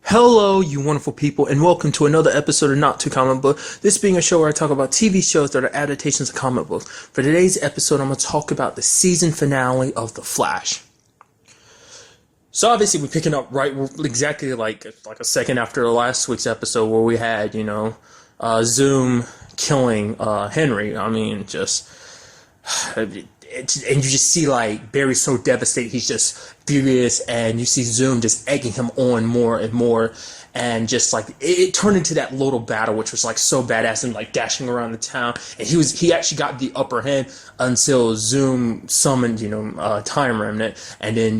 Hello, you wonderful people, and welcome to another episode of Not Too Comic Book. This being a show where I talk about TV shows that are adaptations of comic books. For today's episode, I'm going to talk about the season finale of The Flash. So obviously, we're picking up right exactly like a second after last week's episode where we had, Zoom killing Henry. I mean, just and you just see like Barry's so devastated, he's just furious, and you see Zoom just egging him on more and more, and just like it turned into that little battle, which was like so badass and like dashing around the town, and he actually got the upper hand until Zoom summoned Time Remnant, and then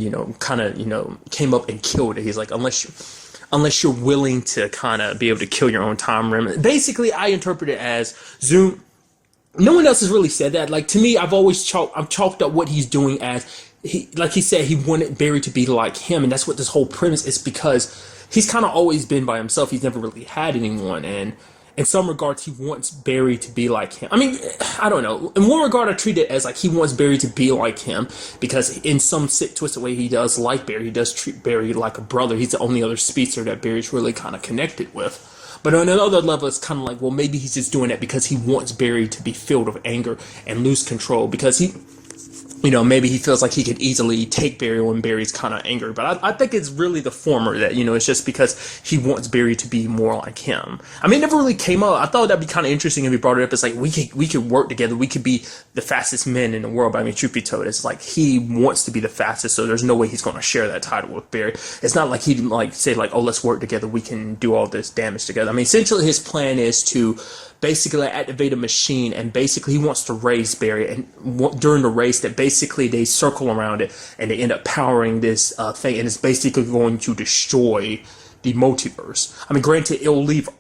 came up and killed it. He's like, unless you're willing to kind of be able to kill your own Time Remnant. Basically, I interpret it as Zoom. No one else has really said that. Like, to me, I've chalked up what he's doing as like he said, he wanted Barry to be like him, and that's what this whole premise is, because he's kind of always been by himself. He's never really had anyone, and in some regards, he wants Barry to be like him. I mean, I don't know. In one regard, I treat it as like he wants Barry to be like him, because in some sick, twisted way, he does like Barry. He does treat Barry like a brother. He's the only other speedster that Barry's really kind of connected with. But on another level, it's kind of like, well, maybe he's just doing that because he wants Barry to be filled with anger and lose control, because maybe he feels like he could easily take Barry when Barry's kind of angry. But I think it's really the former, that, it's just because he wants Barry to be more like him. I mean, it never really came up. I thought that'd be kind of interesting if he brought it up. It's like, we could work together. We could be the fastest men in the world. But I mean, truth be told, it's like he wants to be the fastest, so there's no way he's going to share that title with Barry. It's not like he'd like say like, oh, let's work together. We can do all this damage together. I mean, essentially his plan is to basically activate a machine, and basically he wants to raise Barry, and during the race that basically they circle around it and they end up powering this thing, and it's basically going to destroy the multiverse. I mean, granted, it'll leave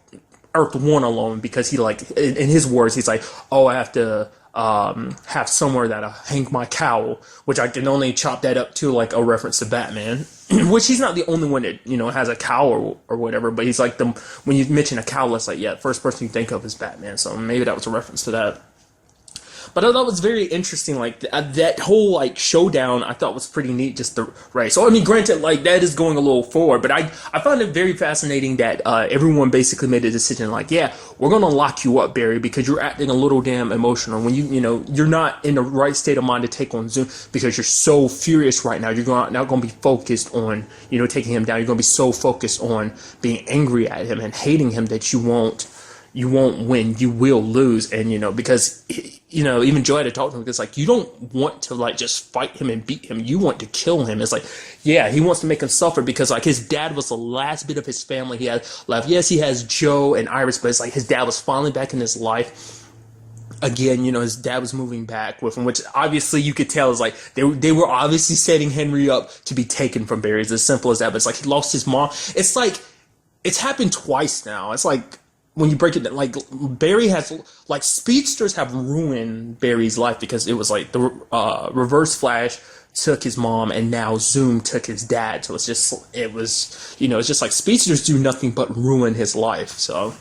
Earth 1 alone, because he, like, in his words, he's like, oh, I have to have somewhere that I hang my cowl, which I can only chop that up to like a reference to Batman, which he's not the only one that has a cowl or whatever, but he's like, when you mention a cowl, it's like, yeah, the first person you think of is Batman, so maybe that was a reference to that. But I thought it was very interesting, like, that whole, like, showdown I thought was pretty neat, just the race. So, I mean, granted, like, that is going a little forward, but I found it very fascinating that everyone basically made a decision, like, yeah, we're going to lock you up, Barry, because you're acting a little damn emotional. When you're not in the right state of mind to take on Zoom, because you're so furious right now. You're not going to be focused on, taking him down. You're going to be so focused on being angry at him and hating him that you won't win. You will lose. And because even Joy had to talk to him, because like, you don't want to like just fight him and beat him, you want to kill him. It's like, yeah, he wants to make him suffer, because like his dad was the last bit of his family he had left. Yes, he has Joe and Iris, but it's like his dad was finally back in his life again. His dad was moving back with him, which obviously you could tell is like they were obviously setting Henry up to be taken from Barry. It's as simple as that. But it's like he lost his mom. It's like it's happened twice now. It's like, when you break it down, like, Barry has, like, speedsters have ruined Barry's life, because it was like the Reverse Flash took his mom, and now Zoom took his dad. So it's just like speedsters do nothing but ruin his life. So,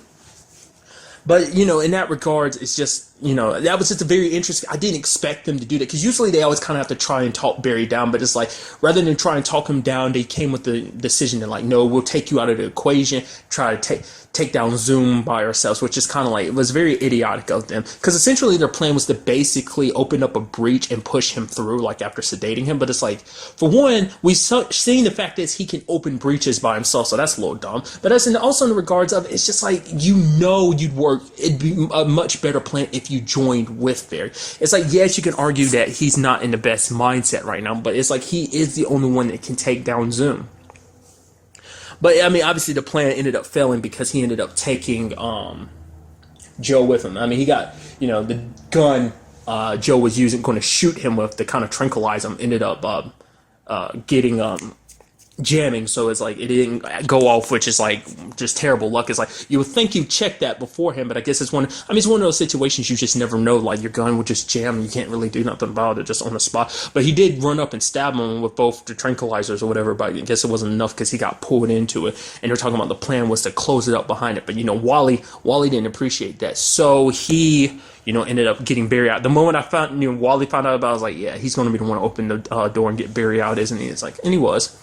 but in that regards, it's just that was just a very interesting. I didn't expect them to do that, because usually they always kind of have to try and talk Barry down, but it's like, rather than try and talk him down, they came with the decision to like, no, we'll take you out of the equation, try to take down Zoom by ourselves, which is kind of like, it was very idiotic of them, because essentially their plan was to basically open up a breach and push him through, like, after sedating him. But it's like, for one, we've seen the fact is he can open breaches by himself, so that's a little dumb. But also in the regards of, it's just like, it'd be a much better plan if you joined with Barry. It's like, yes, you can argue that he's not in the best mindset right now, but it's like, he is the only one that can take down Zoom. But I mean, obviously the plan ended up failing, because he ended up taking Joe with him. I mean, he got, the gun Joe was going to shoot him with to kind of tranquilize him, ended up getting jamming, so it's like it didn't go off, which is like just terrible luck. It's like, you would think you checked that beforehand, but I guess it's one of those situations you just never know, like your gun would just jam and you can't really do nothing about it just on the spot. But he did run up and stab him with both the tranquilizers or whatever, but I guess it wasn't enough, because he got pulled into it, and they're talking about the plan was to close it up behind it. But Wally didn't appreciate that, so he ended up getting Barry out. The moment I found, Wally found out about it, I was like, yeah, he's going to be the one to open the door and get Barry out, isn't he? It's like, and he was.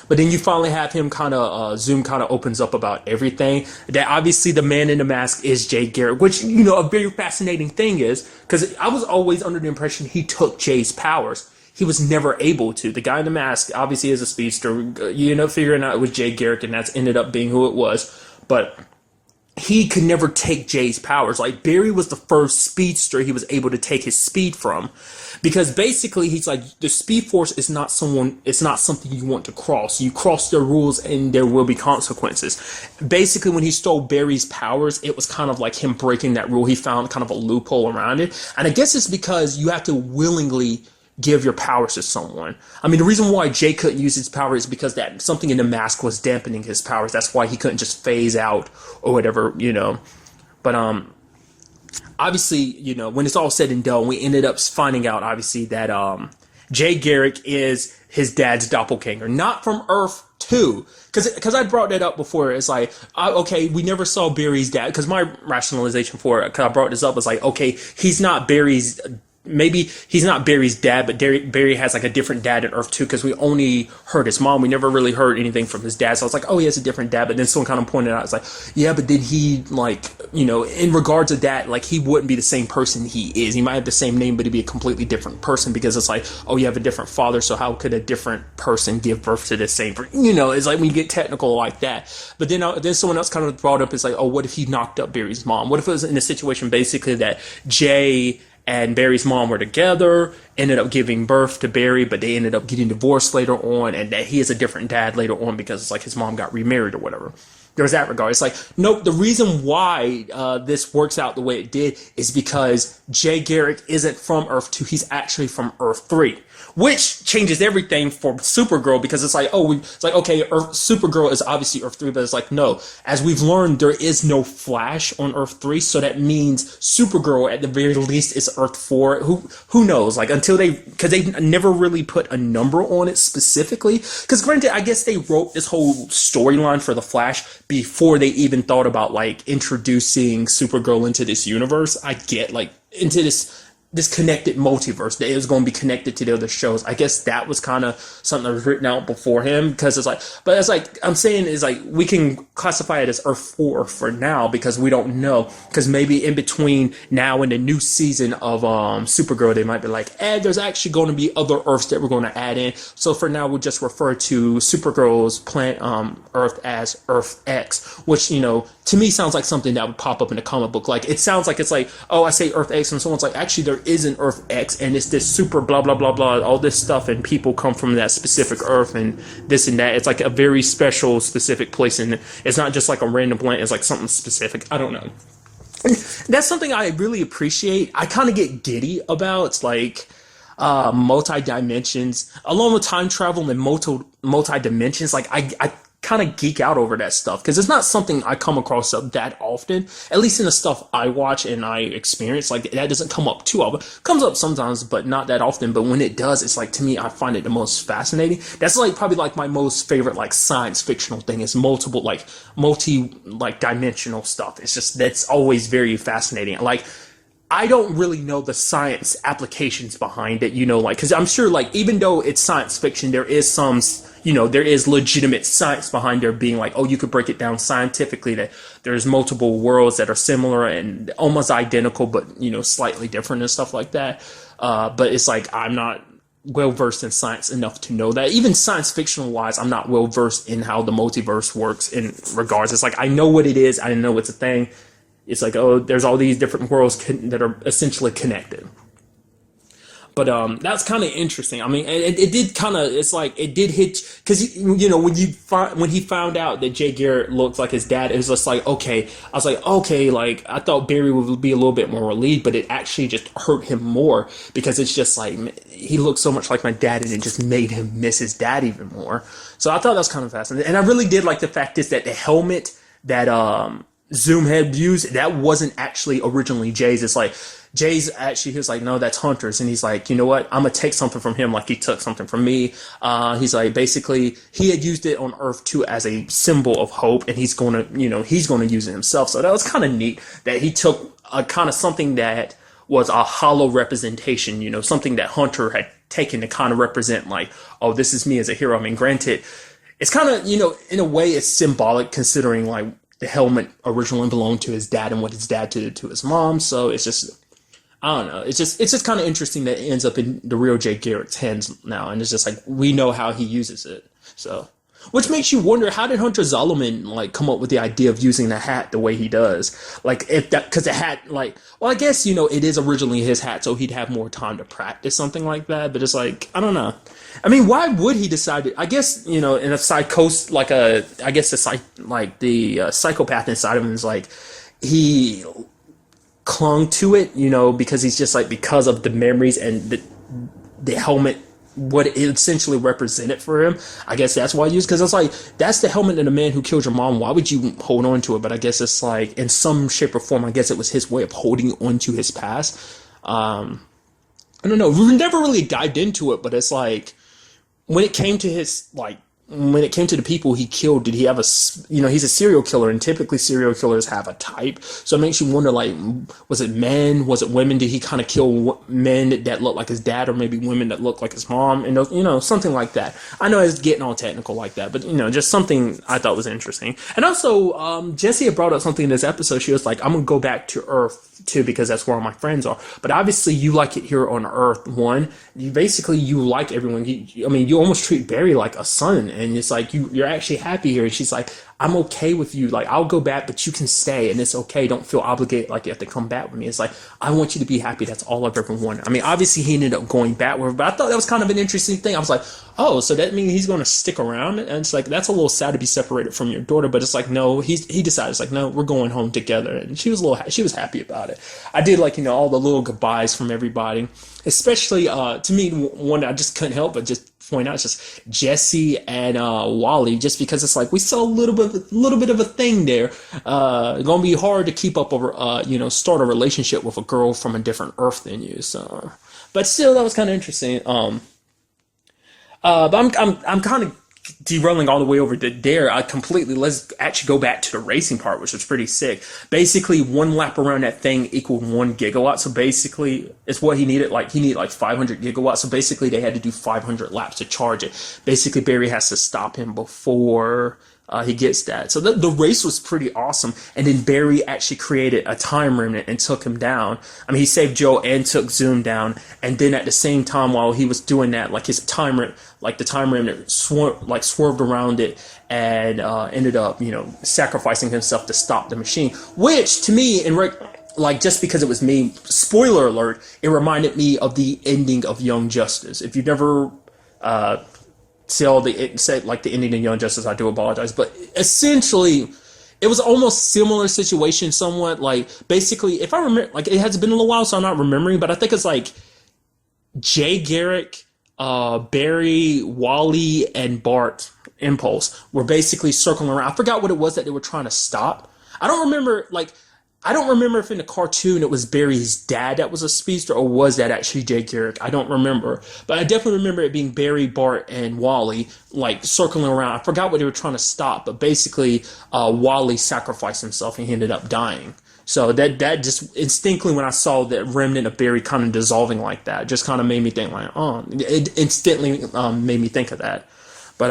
But then you finally have him kind of, Zoom kind of opens up about everything. That obviously the man in the mask is Jay Garrick, which, a very fascinating thing is, because I was always under the impression he took Jay's powers. He was never able to. The guy in the mask obviously is a speedster. You end up figuring out it was Jay Garrick, and that's ended up being who it was. But he could never take Jay's powers. Like, Barry was the first speedster he was able to take his speed from. Because basically he's like, the Speed Force is not something you want to cross. You cross their rules and there will be consequences. Basically, when he stole Barry's powers, it was kind of like him breaking that rule. He found kind of a loophole around it. And I guess it's because you have to willingly give your powers to someone. I mean, the reason why Jay couldn't use his power is because that something in the mask was dampening his powers. That's why he couldn't just phase out or whatever, But obviously, when it's all said and done, we ended up finding out obviously that Jay Garrick is his dad's doppelganger, not from Earth 2. Because I brought that up before. It's like, okay, we never saw Barry's dad. Because my rationalization for it, because I brought this up, was like, okay, he's not Barry's. Maybe he's not Barry's dad, but Barry has like a different dad in Earth 2, because we only heard his mom. We never really heard anything from his dad. So I was like, oh, he has a different dad. But then someone kind of pointed out, it's like, yeah, but did he, like, in regards to that, like, he wouldn't be the same person he is. He might have the same name, but he'd be a completely different person, because it's like, oh, you have a different father. So how could a different person give birth to the same person? It's like when you get technical like that. But then someone else kind of brought up, it's like, oh, what if he knocked up Barry's mom? What if it was in a situation basically that Jay and Barry's mom were together, ended up giving birth to Barry, but they ended up getting divorced later on, and that he is a different dad later on because it's like his mom got remarried or whatever. There's that regard. It's like, nope, the reason why this works out the way it did is because Jay Garrick isn't from Earth 2, he's actually from Earth 3. Which changes everything for Supergirl, because it's like, okay, Supergirl is obviously Earth 3, but it's like, no. As we've learned, there is no Flash on Earth 3, so that means Supergirl, at the very least, is Earth 4. Who knows? Like, because they never really put a number on it specifically. Because granted, I guess they wrote this whole storyline for the Flash before they even thought about, like, introducing Supergirl into this universe. I get, like, into this connected multiverse that is going to be connected to the other shows. I guess that was kind of something that was written out before him, because it's like, but it's like, I'm saying is like, we can classify it as Earth 4 for now, because we don't know, because maybe in between now and the new season of Supergirl, they might be like, there's actually going to be other Earths that we're going to add in. So for now, we'll just refer to Supergirl's planet Earth as Earth X, which, to me sounds like something that would pop up in a comic book. Like, it sounds like it's like, oh, I say Earth X, and someone's like, actually, there is an Earth X, and it's this super blah, blah, blah, blah, all this stuff, and people come from that specific Earth, and this and that. It's like a very special, specific place, and it's not just like a random planet, it's like something specific. I don't know. And that's something I really appreciate. I kind of get giddy about. It's like, multi-dimensions, along with time travel and multi-dimensions. Like, I kind of geek out over that stuff, because it's not something I come across that often, at least in the stuff I watch and I experience. Like, that doesn't come up too often. It comes up sometimes, but not that often. But when it does, it's like, to me, I find it the most fascinating. That's like probably like my most favorite like science fictional thing, is multi-dimensional stuff. It's just, that's always very fascinating. Like, I don't really know the science applications behind it, like, because I'm sure, like, even though it's science fiction, there is some, there is legitimate science behind there being like, oh, you could break it down scientifically that there's multiple worlds that are similar and almost identical, but, slightly different and stuff like that. But it's like, I'm not well versed in science enough to know that. Even science fictional wise, I'm not well versed in how the multiverse works in regards. It's like, I know what it is. I know it's a thing. It's like, oh, there's all these different worlds that are essentially connected. But that's kind of interesting. I mean, it did kind of, it's like, it did hit, because, when he found out that Jay Garrett looked like his dad, it was just like, okay. I was like, okay, like, I thought Barry would be a little bit more relieved, but it actually just hurt him more, because it's just like, he looked so much like my dad, and it just made him miss his dad even more. So I thought that was kind of fascinating. And I really did like the fact is that the helmet that Zoom had used, that wasn't actually originally Jay's. It's like, Jay's actually, he was like, no, that's Hunter's. And he's like, you know what? I'm going to take something from him like he took something from me. He's like, basically, he had used it on Earth 2 as a symbol of hope, and he's going to, he's going to use it himself. So that was kind of neat that he took a kind of something that was a hollow representation, something that Hunter had taken to kind of represent like, oh, this is me as a hero. I mean, granted, it's kind of, in a way, it's symbolic considering like the helmet originally belonged to his dad and what his dad did to his mom. So it's just, I don't know. It's just kind of interesting that it ends up in the real Jay Garrick's hands now, and it's just like we know how he uses it. So, which makes you wonder, how did Hunter Zolomon like come up with the idea of using the hat the way he does? Like, if that, because the hat, like, well, I guess it is originally his hat, so he'd have more time to practice something like that. But it's like, I don't know. I mean, why would he decide to? I guess in a psychos, like I guess the psychopath inside of him is like he clung to it, because he's just like, because of the memories and the helmet, what it essentially represented for him. I guess that's why I use, because it's like, that's the helmet of the man who killed your mom. Why would you hold on to it? But I guess it's like, in some shape or form, I guess it was his way of holding on to his past. I don't know. We never really dived into it, but it's like, when it came to the people he killed, did he have he's a serial killer, and typically serial killers have a type. So it makes you wonder, like, was it men? Was it women? Did he kind of kill men that looked like his dad, or maybe women that looked like his mom? And, something like that. I know it's getting all technical like that, but, just something I thought was interesting. And also, Jessie had brought up something in this episode. She was like, I'm going to go back to Earth too, because that's where all my friends are. But obviously you like it here on Earth. One, you like everyone. You almost treat Barry like a son, and it's like you're actually happy here. And she's like, I'm okay with you. Like, I'll go back, but you can stay, and it's okay. Don't feel obligated like you have to come back with me. It's like, I want you to be happy. That's all I've ever wanted. I mean, obviously he ended up going back with her, but I thought that was kind of an interesting thing. I was like, oh, so that means he's going to stick around? And it's like, that's a little sad to be separated from your daughter, but it's like, no, he decided, it's like, no, we're going home together. And she was happy about it. I did like, all the little goodbyes from everybody, especially, to me, one that I just couldn't help but just point out, is just Jesse and Wally, just because it's like, we saw a little bit of a thing there. It's gonna be hard to keep up start a relationship with a girl from a different Earth than you. So, but still, that was kind of interesting. But I'm kind of derailing all the way over to there. Let's actually go back to the racing part, which was pretty sick. Basically, one lap around that thing equaled 1 gigawatt. So basically, it's what he needed. Like, he needed like 500 gigawatts. So basically, they had to do 500 laps to charge it. Basically, Barry has to stop him before he gets that. So the race was pretty awesome. And then Barry actually created a time remnant and took him down. I mean, he saved Joe and took Zoom down. And then at the same time, while he was doing that, like the time remnant swerved around it and ended up, sacrificing himself to stop the machine. Which, to me, just because it was me, spoiler alert, it reminded me of the ending of Young Justice. If you've never the ending of Young Justice, I do apologize, but essentially it was almost similar situation somewhat. Like, basically, if I remember, like, it has been a little while, so I'm not remembering, but I think it's like Jay Garrick, Barry, Wally, and Bart Impulse were basically circling around. I forgot what it was that they were trying to stop. I don't remember if in the cartoon it was Barry's dad that was a speedster, or was that actually Jay Garrick? I don't remember. But I definitely remember it being Barry, Bart, and Wally, like, circling around. I forgot what they were trying to stop, but basically Wally sacrificed himself and he ended up dying. So that just instinctively, when I saw that remnant of Barry kind of dissolving like that, just kind of made me think, like, oh, it instantly made me think of that. But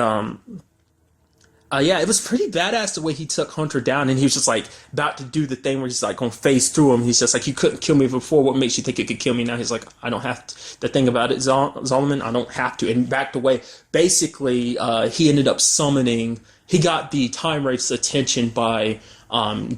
yeah, it was pretty badass the way he took Hunter down, and he was just like about to do the thing where he's like gonna phase through him. He's just like, you couldn't kill me before. What makes you think you could kill me now? He's like, I don't have to. The thing about it, Zolomon, I don't have to. And backed away. Basically, he ended up summoning. He got the Time Wraith's attention by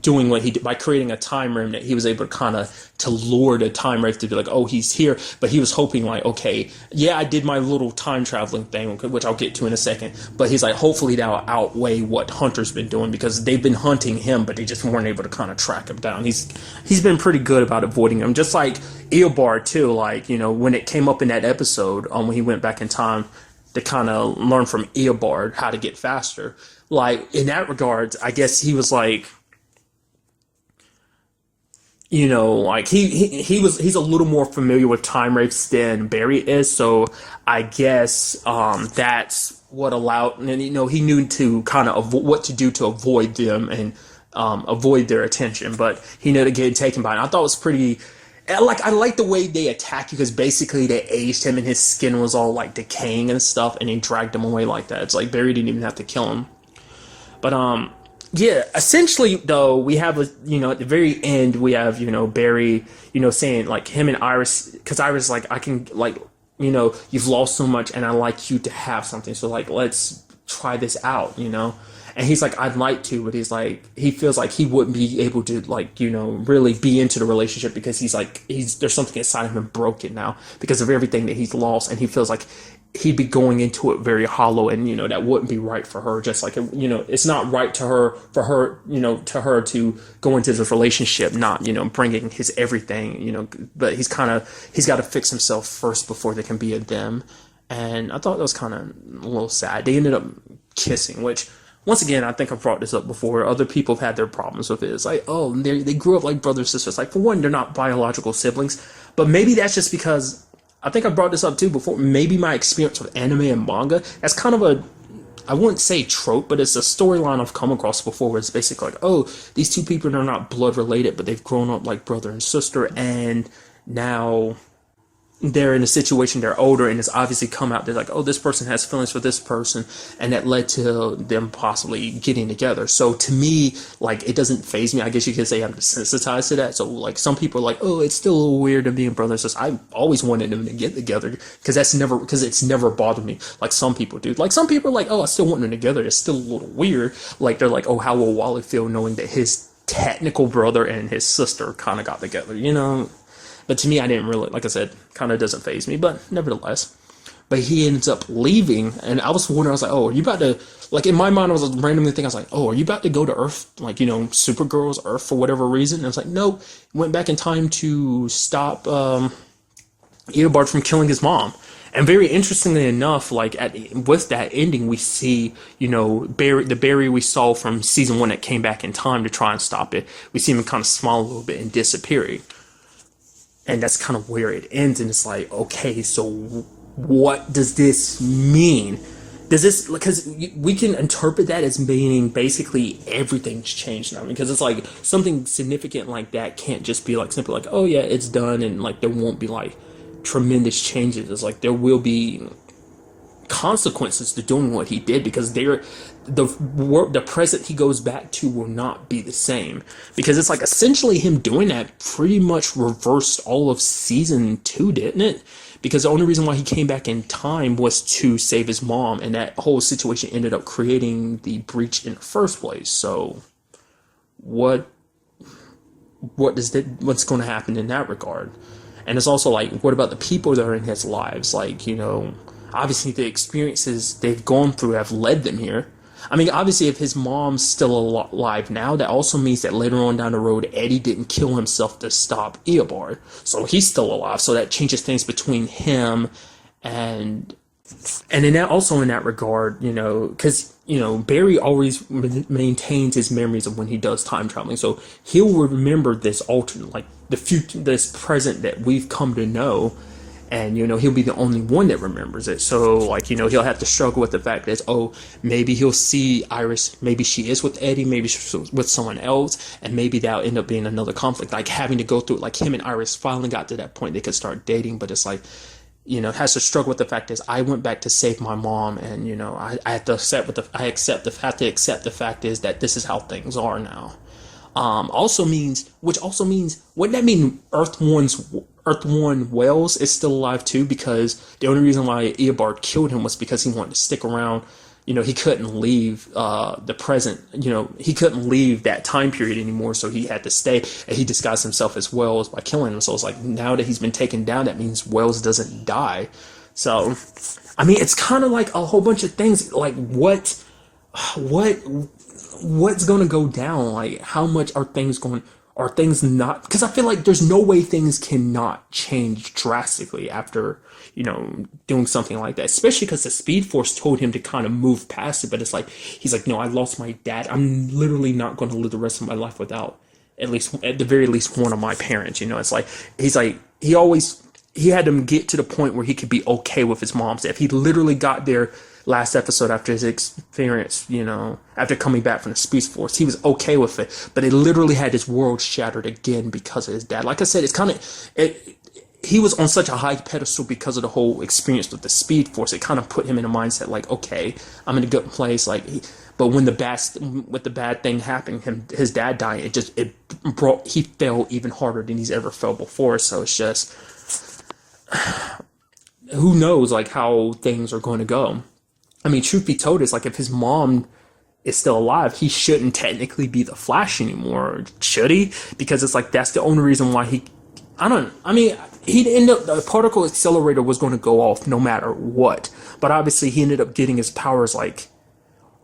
doing what he did, by creating a time remnant. He was able to kind of to lure the Time Wraith to be like, oh, he's here. But he was hoping, like, okay, yeah, I did my little time traveling thing, which I'll get to in a second. But he's like, hopefully that'll outweigh what Hunter's been doing, because they've been hunting him, but they just weren't able to kind of track him down. He's been pretty good about avoiding him, just like Eobard too. Like, when it came up in that episode, when he went back in time to kind of learn from Eobard how to get faster. Like, in that regard, I guess he was like, like he's a little more familiar with time wraiths than Barry is, so I guess that's what allowed, and he knew to kind of what to do to avoid them and avoid their attention, but he knew to get taken by it. And I thought it was pretty And, like, I like the way they attack you because basically they aged him and his skin was all like decaying and stuff, and they dragged him away like that. It's like Barry didn't even have to kill him. But yeah, essentially though, we have at the very end we have Barry saying like him and Iris, because Iris like, I can like you've lost so much and I like you to have something, so like let's try this out. And he's like, I'd like to, but he's like, he feels like he wouldn't be able to, like, really be into the relationship because he's like, there's something inside of him broken now because of everything that he's lost. And he feels like he'd be going into it very hollow, and, that wouldn't be right for her. Just like, it's not right to her, for her, to her to go into this relationship, not, bringing his everything, but he's got to fix himself first before there can be a them. And I thought that was kind of a little sad. They ended up kissing, which, once again, I think I've brought this up before. Other people have had their problems with it. It's like, oh, they grew up like brothers and sisters. Like, for one, they're not biological siblings. But maybe that's just because, I think I brought this up too before, maybe my experience with anime and manga, that's kind of I wouldn't say trope, but it's a storyline I've come across before where it's basically like, oh, these two people are not blood related, but they've grown up like brother and sister, and now they're in a situation, they're older, and it's obviously come out, they're like, oh, this person has feelings for this person, and that led to them possibly getting together. So to me, like, it doesn't faze me. I guess you could say I'm desensitized to that. So like, some people are like, oh, it's still a little weird to being brothers and sisters. I always wanted them to get together because it's never bothered me like some people do. Like, some people are like, oh, I still want them together, it's still a little weird. Like, they're like, oh, how will Wally feel knowing that his technical brother and his sister kind of got together, But to me, I didn't really, like I said, kind of doesn't faze me, but nevertheless. But he ends up leaving, and I was wondering, I was like, oh, are you about to, like, in my mind, I was randomly thinking, I was like, oh, are you about to go to Earth, like, Supergirl's Earth for whatever reason? And I was like, no, went back in time to stop Eobard from killing his mom. And very interestingly enough, like, with that ending, we see, the Barry we saw from season 1 that came back in time to try and stop it. We see him kind of smile a little bit and disappearing. And that's kind of where it ends, and it's like, okay, so what does this mean? Does this, because we can interpret that as meaning basically everything's changed now, because it's like something significant like that can't just be like simply like, oh yeah, it's done, and like there won't be like tremendous changes. It's like there will be consequences to doing what he did, because the present he goes back to will not be the same, because it's like essentially him doing that pretty much reversed all of season 2, didn't it? Because the only reason why he came back in time was to save his mom, and that whole situation ended up creating the breach in the first place. So what's going to happen in that regard? And it's also like, what about the people that are in his lives? Like, obviously the experiences they've gone through have led them here. I mean, obviously if his mom's still alive now, that also means that later on down the road, Eddie didn't kill himself to stop Eobard. So he's still alive. So that changes things between him and in that, also in that regard, because, Barry always maintains his memories of when he does time traveling. So he'll remember this alternate, like the future, this present that we've come to know. And, he'll be the only one that remembers it. So, like, he'll have to struggle with the fact that, oh, maybe he'll see Iris, maybe she is with Eddie, maybe she's with someone else, and maybe that'll end up being another conflict. Like, having to go through, like, him and Iris finally got to that point they could start dating, but it's like, has to struggle with the fact is, I went back to save my mom, and, I have to accept the fact is that this is how things are now. Which also means, wouldn't that mean Earth 1 Wells is still alive too? Because the only reason why Eobard killed him was because he wanted to stick around. He couldn't leave the present. He couldn't leave that time period anymore, so he had to stay. And he disguised himself as Wells by killing him. So it's like, now that he's been taken down, that means Wells doesn't die. So, I mean, it's kind of like a whole bunch of things. Like, what's going to go down? Like, how much are things not, because I feel like there's no way things cannot change drastically after, doing something like that, especially because the Speed Force told him to kind of move past it. But it's like, he's like, no, I lost my dad. I'm literally not going to live the rest of my life without at the very least one of my parents. It's like, he's like, he had to get to the point where he could be okay with his mom's death. He literally got there last episode after his experience, after coming back from the Speed Force. He was okay with it, but it literally had his world shattered again because of his dad. Like I said, he was on such a high pedestal because of the whole experience with the Speed Force. It kind of put him in a mindset like, okay, I'm in a good place. But when the bad thing happened, his dad died. He fell even harder than he's ever fell before. So it's just, who knows like how things are going to go. I mean, truth be told, it's like if his mom is still alive, he shouldn't technically be the Flash anymore, should he? Because it's like that's the only reason why he'd end up, the particle accelerator was going to go off no matter what. But obviously he ended up getting his powers like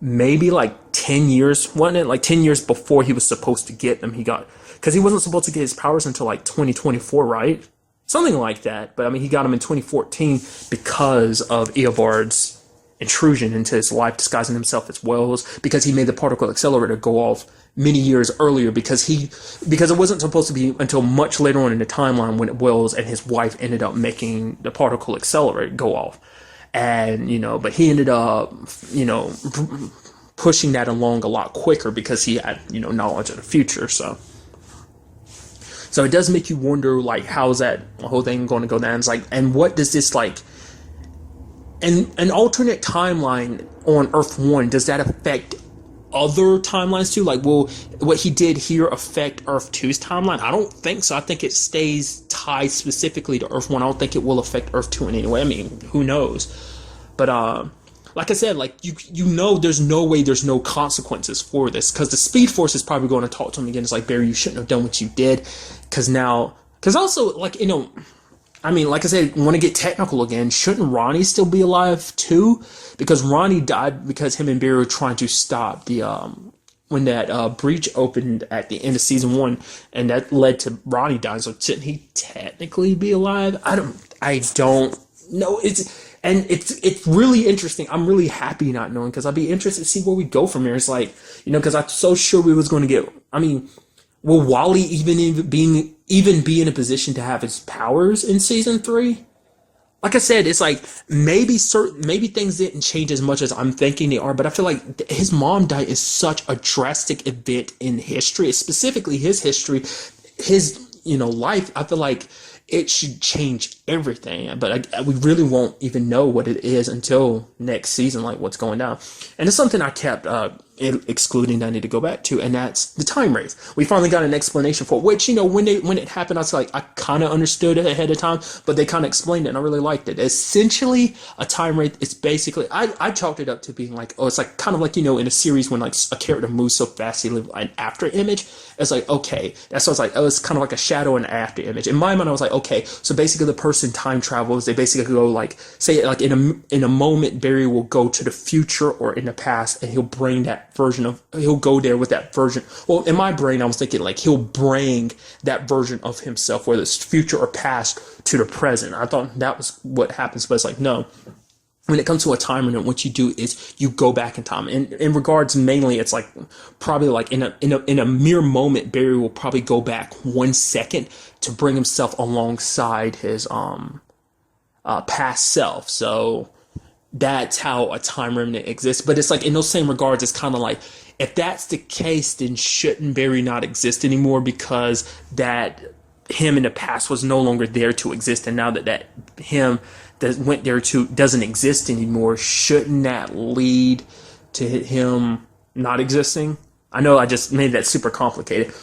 maybe like 10 years, wasn't it? Like 10 years before he was supposed to get them. Because he wasn't supposed to get his powers until like 2024, right? Something like that. But I mean, he got them in 2014 because of Eobard's intrusion into his life, disguising himself as Wells, because he made the particle accelerator go off many years earlier, because it wasn't supposed to be until much later on in the timeline when Wells and his wife ended up making the particle accelerator go off. And, but he ended up, pushing that along a lot quicker because he had, knowledge of the future. So it does make you wonder, like, how's that whole thing going to go down? It's like, and what does this, like, an alternate timeline on Earth 1, does that affect other timelines too? Like, will what he did here affect Earth 2's timeline? I don't think so. I think it stays tied specifically to Earth 1. I don't think it will affect Earth 2 in any way. I mean, who knows? But like I said, like there's no way there's no consequences for this, because the Speed Force is probably going to talk to him again. It's like, Barry, you shouldn't have done what you did, because also, like, I mean, like I said, want to get technical again, shouldn't Ronnie still be alive too? Because Ronnie died because him and Barry were trying to stop the when that breach opened at the end of season 1, and that led to Ronnie dying. So shouldn't he technically be alive? I don't know. It's really interesting. I'm really happy not knowing, because I'd be interested to see where we go from here. It's like, because I'm so sure we was going to get. I mean, will Wally even be in a position to have his powers in season 3? Like I said, it's like maybe things didn't change as much as I'm thinking they are, but I feel like his mom died is such a drastic event in history, specifically his history, his life. I feel like it should change everything, but we really won't even know what it is until next season, like what's going down. And it's something I kept excluding that I need to go back to, and that's the time wraith. We finally got an explanation for it, which, when it happened, I was like, I kind of understood it ahead of time, but they kind of explained it, and I really liked it. Essentially, a time wraith, it's basically, I chalked it up to being like, it's like kind of like, in a series when like a character moves so fast, they leave an after image. It's like, okay, that's what I was like, it's kind of like a shadow and after image. In my mind, I was like, okay, so basically the person time travels, they basically go like, say like in a moment, Barry will go to the future or in the past, and he'll bring that he'll go there with that version. Well, in my brain, I was thinking like he'll bring that version of himself, whether it's future or past, to the present. I thought that was what happens, but it's like, no. When it comes to a time limit, what you do is you go back in time. And in regards, mainly, it's like probably like in a mere moment, Barry will probably go back 1 second to bring himself alongside his past self. So that's how a time remnant exists. But it's like, in those same regards, it's kind of like, if that's the case, then shouldn't Barry not exist anymore, because that him in the past was no longer there to exist, and now that him that went there to doesn't exist anymore, shouldn't that lead to him not existing? I know I just made that super complicated.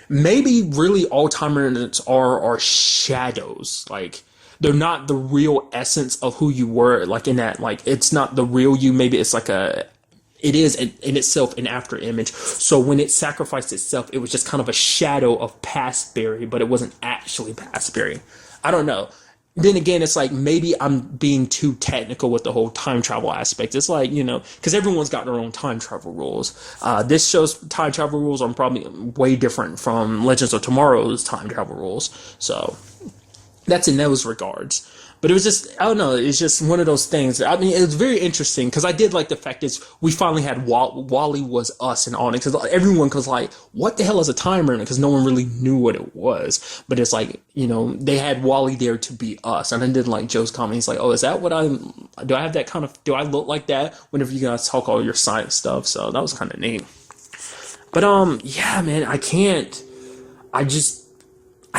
Maybe really all time remnants are shadows. Like, they're not the real essence of who you were, like in that, like, it's not the real you. Maybe it's like it is in itself an after image. So when it sacrificed itself, it was just kind of a shadow of past Barry, but it wasn't actually past Barry. I don't know. Then again, it's like, maybe I'm being too technical with the whole time travel aspect. It's like, because everyone's got their own time travel rules. This show's time travel rules are probably way different from Legends of Tomorrow's time travel rules. So that's in those regards. But it was just, I don't know, it's just one of those things. I mean, it was very interesting because I did like the fact is we finally had Wally was us and on it because everyone was like, what the hell is a timer? Because no one really knew what it was. But it's like, they had Wally there to be us. And I did like Joe's comment. He's like, oh, is that what do I have that kind of, do I look like that whenever you guys talk all your science stuff? So that was kind of neat. But, yeah, man, I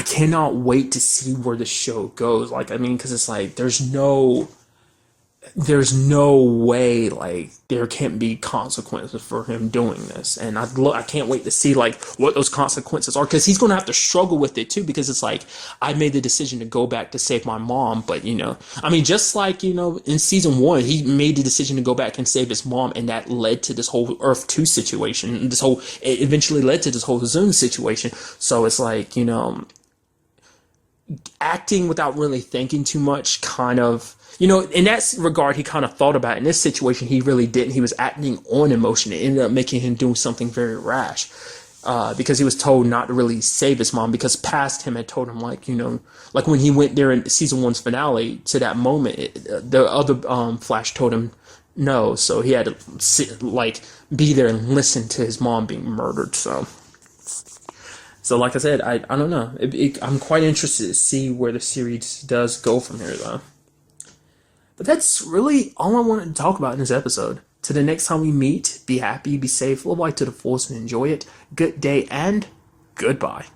cannot wait to see where the show goes. Like, I mean, because it's like there's no way like there can't be consequences for him doing this, and I can't wait to see like what those consequences are because he's going to have to struggle with it too because it's like I made the decision to go back to save my mom, but I mean, just like in season 1 he made the decision to go back and save his mom, and that led to this whole Earth 2 situation. It eventually led to this whole Zoom situation. So it's like acting without really thinking too much, kind of, in that regard, he kind of thought about it. In this situation, he really didn't. He was acting on emotion. It ended up making him do something very rash because he was told not to really save his mom because past him had told him, like when he went there in season 1's finale to that moment, the other Flash told him no. So he had to be there and listen to his mom being murdered. So like I said, I don't know. I'm quite interested to see where the series does go from here, though. But that's really all I wanted to talk about in this episode. Till the next time we meet, be happy, be safe, live life to the fullest, and enjoy it. Good day and goodbye.